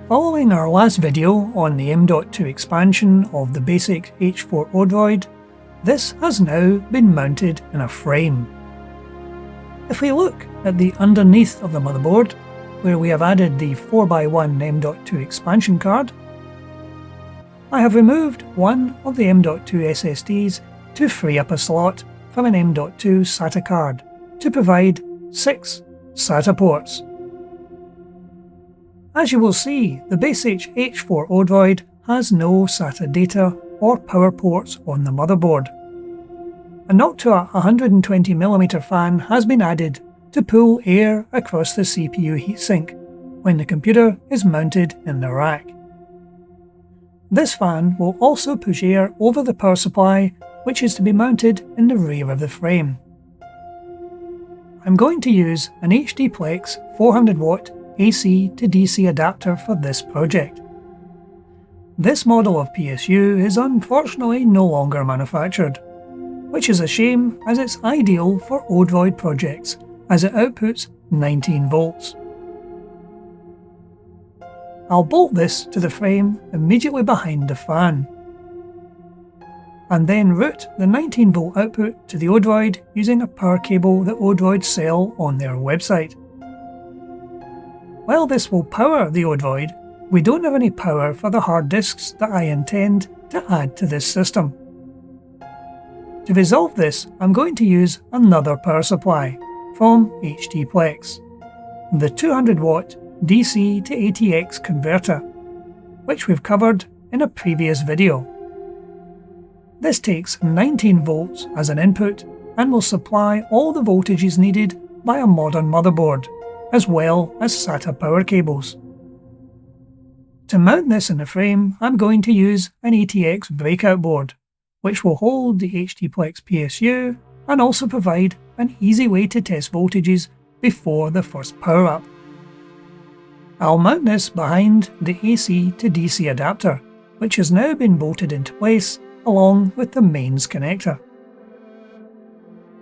Following our last video on the M.2 expansion of the basic H4 Odroid, this has now been mounted in a frame. If we look at the underneath of the motherboard, where we have added the 4x1 M.2 expansion card, I have removed one of the M.2 SSDs to free up a slot from an M.2 SATA card to provide 6 SATA ports. As you will see, the basic H4 Odroid has no SATA data or power ports on the motherboard. A M.2 120mm fan has been added to pull air across the CPU heatsink when the computer is mounted in the rack. This fan will also push air over the power supply, which is to be mounted in the rear of the frame. I'm going to use an HDPlex 400W AC to DC adapter for this project. This model of PSU is unfortunately no longer manufactured, which is a shame as it's ideal for Odroid projects as it outputs 19 volts. I'll bolt this to the frame immediately behind the fan, and then route the 19 volt output to the Odroid using a power cable that Odroid sell on their website. While this will power the Odroid, we don't have any power for the hard disks that I intend to add to this system. To resolve this, I'm going to use another power supply from HDPlex, the 200W DC to ATX converter, which we've covered in a previous video. This takes 19 volts as an input and will supply all the voltages needed by a modern motherboard, as well as SATA power cables. To mount this in the frame, I'm going to use an ATX breakout board, which will hold the HDPlex PSU and also provide an easy way to test voltages before the first power up. I'll mount this behind the AC to DC adapter, which has now been bolted into place along with the mains connector.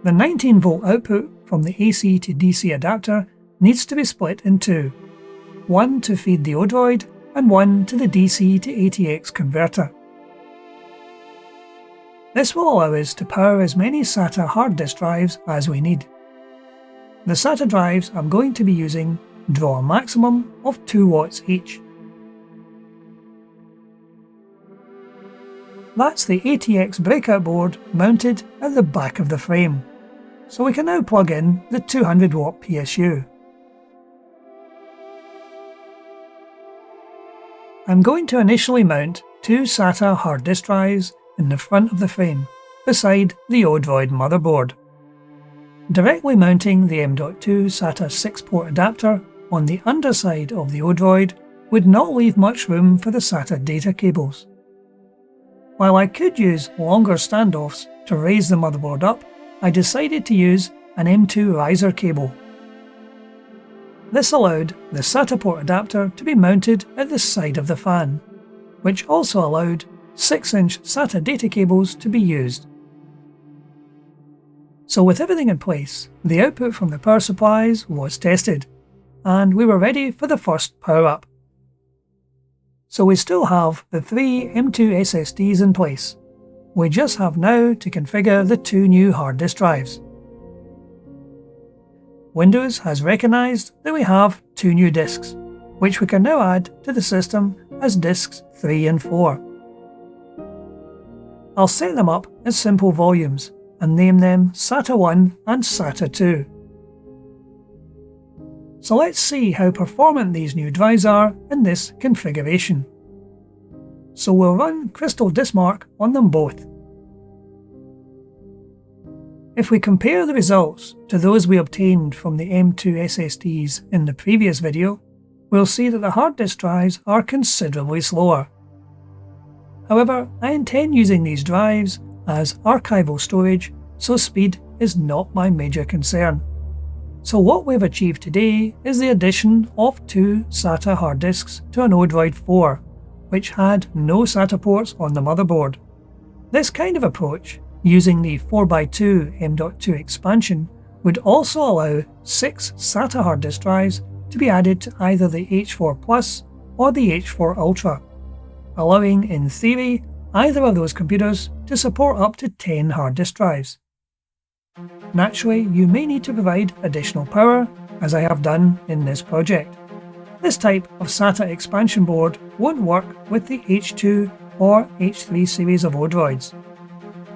The 19 volt output from the AC to DC adapter needs to be split in two, one to feed the Odroid and one to the DC to ATX converter. This will allow us to power as many SATA hard disk drives as we need. The SATA drives I'm going to be using draw a maximum of 2 watts each. That's the ATX breakout board mounted at the back of the frame, so we can now plug in the 200W PSU. I'm going to initially mount 2 SATA hard disk drives in the front of the frame, beside the Odroid motherboard. Directly mounting the M.2 SATA 6-port adapter on the underside of the Odroid would not leave much room for the SATA data cables. While I could use longer standoffs to raise the motherboard up, I decided to use an M.2 riser cable. This allowed the SATA port adapter to be mounted at the side of the fan, which also allowed 6-inch SATA data cables to be used. So with everything in place, the output from the power supplies was tested, and we were ready for the first power up. So we still have the 3 M.2 SSDs in place. We just have now to configure the 2 new hard disk drives. Windows has recognised that we have 2 new disks, which we can now add to the system as disks 3 and 4. I'll set them up as simple volumes and name them SATA 1 and SATA 2. So let's see how performant these new drives are in this configuration. So we'll run Crystal Diskmark on them both. If we compare the results to those we obtained from the M.2 SSDs in the previous video, we'll see that the hard disk drives are considerably slower. However, I intend using these drives as archival storage, so speed is not my major concern. So what we've achieved today is the addition of 2 SATA hard disks to an Odroid 4, which had no SATA ports on the motherboard. This kind of approach, using the 4x2 M.2 expansion, would also allow 6 SATA hard disk drives to be added to either the H4 Plus or the H4 Ultra, allowing, in theory, either of those computers to support up to 10 hard disk drives. Naturally, you may need to provide additional power, as I have done in this project. This type of SATA expansion board won't work with the H2 or H3 series of Odroids,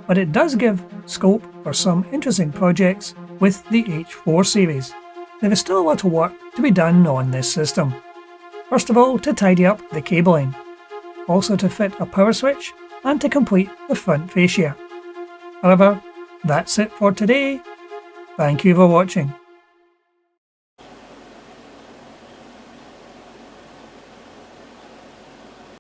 but it does give scope for some interesting projects with the H4 series. There is still a lot of work to be done on this system. First of all, to tidy up the cabling, also to fit a power switch and to complete the front fascia. However, that's it for today. Thank you for watching.